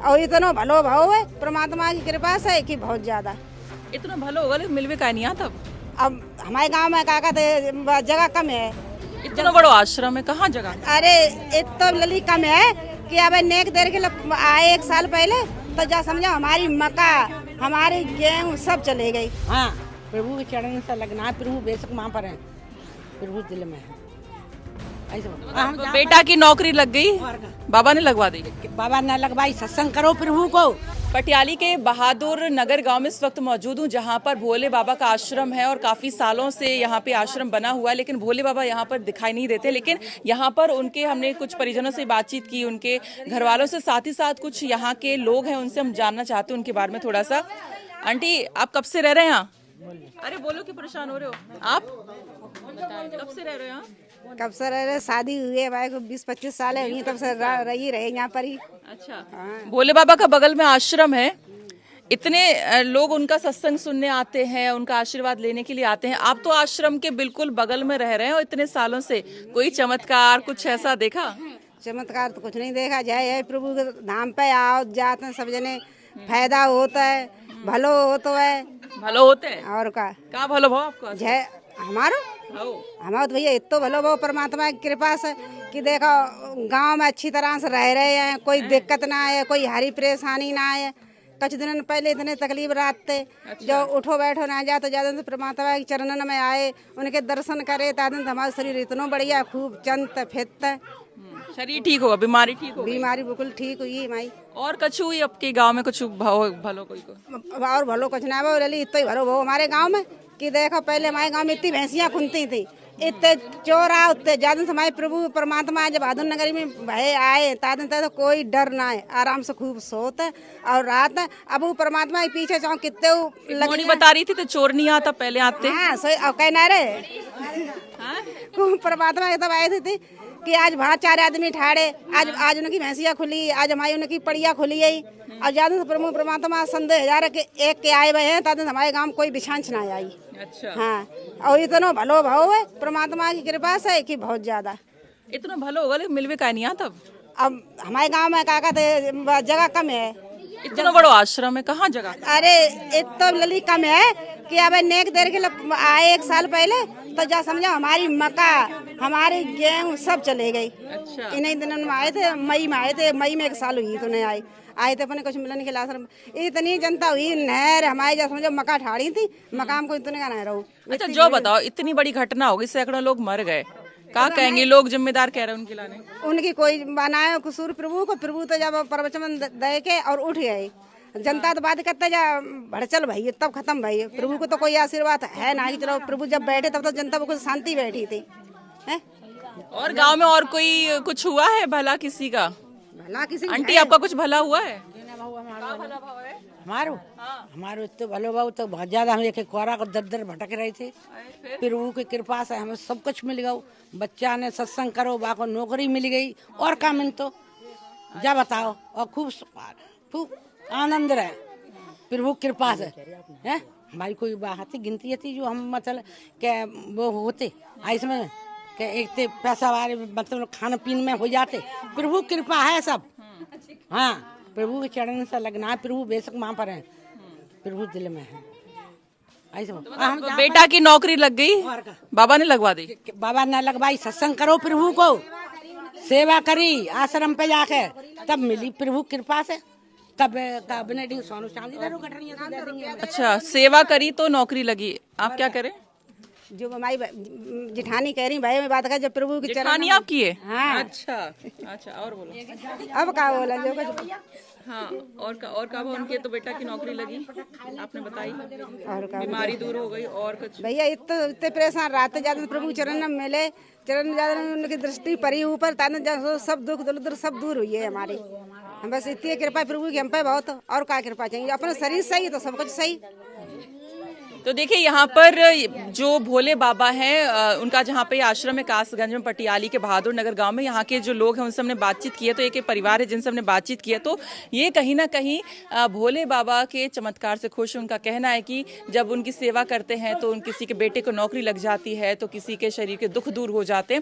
और इतना भलो भाव है परमात्मा की कृपा से कि बहुत ज्यादा। इतना भलो होगा लेकिन मिलवे का नहीं आता। अब हमारे गांव में क्या कहते जगह कम है, इतना बड़ा आश्रम है, कहाँ जगह? अरे इतना लली कम है कि अब नेक देर के लिए आए 1 साल पहले तो जा समझो हमारी मक्का हमारी गेहूँ सब चले गई। हाँ, प्रभु के चरण से लगना है, प्रभु बेशक वहाँ पर है, प्रभु दिल में है। ऐसे हम तो बेटा की नौकरी लग गई, बाबा ने लगवा दी। बाबा ने लगवाई, सत्संग करो प्रभु को। पटियाली के बहादुर नगर गांव में इस वक्त मौजूद हूं, जहां पर भोले बाबा का आश्रम है और काफी सालों से यहां पे आश्रम बना हुआ है, लेकिन भोले बाबा यहां पर दिखाई नहीं देते। लेकिन यहां पर उनके हमने कुछ परिजनों से बातचीत की, उनके घर वालों से, साथ ही साथ कुछ यहाँ के लोग हैं उनसे हम जानना चाहते हैं उनके बारे में थोड़ा सा। आंटी, आप कब से रह रहे हैं यहाँ? अरे बोलो कि परेशान हो रहे हो आप? कब से रह रहे हो यहाँ? कब से रह रहे, शादी हुई है भाई को 20-25 साल है हुई, तब से रही रहे यहाँ पर ही। अच्छा, भोले बाबा का बगल में आश्रम है, इतने लोग उनका सत्संग सुनने आते हैं, उनका आशीर्वाद लेने के लिए आते हैं। आप तो आश्रम के बिल्कुल बगल में रह रहे हैं और इतने सालों से कोई चमत्कार कुछ ऐसा देखा? चमत्कार तो कुछ नहीं देखा, जय प्रभु के धाम पे आओ जाते हैं सब जने, फायदा होता है, भलो होता है। भलो होते हैं और का भलो भाव आपको? जय हमारा तो भैया इतो भलो भाव परमात्मा की कृपा से कि देखो गांव में अच्छी तरह से रह रहे हैं, कोई दिक्कत ना आए, कोई हरी परेशानी ना आए। कुछ दिन पहले इतने तकलीफ रात थे, जो उठो बैठो ना जाए तो ज्यादा से परमात्मा के चरणन में आए, उनके दर्शन करे, तादन हमारा शरीर इतना बढ़िया खूब चंत फित, शरीर ठीक होगा, बीमारी ठीक होगी? बीमारी बिल्कुल ठीक हुई माई। और कछु हुई आपके गांव में? कुछ भलो कोई को? और भलो कुछ ना भाव रही, इतना ही भलो भाव हमारे गांव में कि देखो पहले हमारे गांव में इतनी भैंसियां खुनती थी, इतने चोर आ उतने ज्यादा से हमारे प्रभु परमात्मा जब बहादुर नगरी में भय आए तादन तो कोई डर ना है, आराम से खूब सोते और रात अब वो परमात्मा के पीछे चाहो कितने लगी बता रही थी तो चोर नहीं आता, पहले आते। हाँ सही और कहना रे परमात्मा के तब आए थे कि आज वहाँ 4 आदमी ठाड़े, आज उनकी भैंसिया खुली, आज हमारी उनकी पड़िया खुली है। और ज्यादा से प्रभु परमात्मा संदेह हजार के एक के आए हुए हैं, तादन हमारे गांव कोई बिछांच ना आई। अच्छा, हाँ, और इतना भलो भाव है परमात्मा की कृपा से कि बहुत ज्यादा। इतना भलो होगा लेकिन मिलवे का नहीं आता। अब हमारे गांव में क्या कहते जगह कम है, इतना बड़ा आश्रम है, कहाँ जगह? अरे इतना लली कम है कि अब नेक देर के लिए आए 1 साल पहले तो जा समझो हमारी मक्का हमारी गेहूँ सब चले गई। अच्छा, इन्हीं दिनों में आए थे, मई में आए थे, मई में 1 साल हुई तो नहीं आए थे अपने कुछ मिलने के आश्रम। इतनी जनता हुई, नहर हमारे जा समझो मक्का ठाड़ी थी, मकाम को इतने का नहीं रहू। अच्छा जो बताओ, इतनी बड़ी घटना होगी, सैकड़ों लोग मर गए, क्या कहेंगे लोग? जिम्मेदार कह रहे हैं उनके लाने? उनकी कोई बनाए कसूर प्रभु को, प्रभु तो जब प्रवचन दे के और उठ गए, जनता तो बात करते जा भड़चल भाई तब खत्म भाई। प्रभु को तो कोई आशीर्वाद है ना कि चलो प्रभु जब बैठे तब तो जनता को शांति बैठी थी है? और गांव में और कोई कुछ हुआ है भला किसी का? भला किसी आंटी आपका कुछ भला हुआ है? हमारो इतने भलो भाव तो बहुत ज्यादा, हम एक कोरा को दर भटक रहे थे, प्रभु की कृपा से हमें सब कुछ मिल गया। बच्चा ने सत्संग करो, बाको नौकरी मिल गई, और क्या मिल तो जा बताओ। और खूब आनंद रहे प्रभु कृपा से है। हमारी कोई बात गिनती थी जो हम मतलब के वो होते इसमें के एक पैसा वाले मतलब खाने पीने में हो जाते, प्रभु कृपा है सब। हाँ, प्रभु के चरण से लगना है, प्रभु बेशक वहाँ पर है, प्रभु दिल में है। ऐसे तो बेटा की नौकरी लग गई, बाबा ने लगवा दी। बाबा ने लगवाई, सत्संग करो प्रभु को, सेवा करी आश्रम पे जाके, तब मिली प्रभु कृपा से। सोनू चांदी अच्छा, सेवा करी तो नौकरी लगी। आप क्या करें? जो हमारी जिठानी कह रही भाई मैं बात कर, जब प्रभु की जिठानी आपकी है? हाँ। अच्छा और बोलो। अब क्या बोला जो कुछ। हाँ, और का उनके तो बेटा की नौकरी लगी, आपने बताई, और बीमारी दूर हो गई, और कुछ? भैया इतने परेशान रहते ज्यादा प्रभु चरण में मिले, चरण ज्यादा उनकी दृष्टि परी ऊपर, सब दुख दरिद्र सब दूर हुई है हमारी। हम बस इतनी कृपा प्रभु की हम पे बहुत, और क्या कृपा चाहिए? अपना शरीर सही तो सब कुछ सही। तो देखिए यहाँ पर जो भोले बाबा हैं उनका जहाँ पे आश्रम है कासगंज में, पटियाली के बहादुर नगर गांव में, यहाँ के जो लोग हैं उनसे हमने बातचीत की है। तो एक परिवार है जिनसे हमने बातचीत की है, तो ये कहीं ना कहीं भोले बाबा के चमत्कार से खुश है। उनका कहना है कि जब उनकी सेवा करते हैं तो किसी के बेटे को नौकरी लग जाती है, तो किसी के शरीर के दुख दूर हो जाते हैं।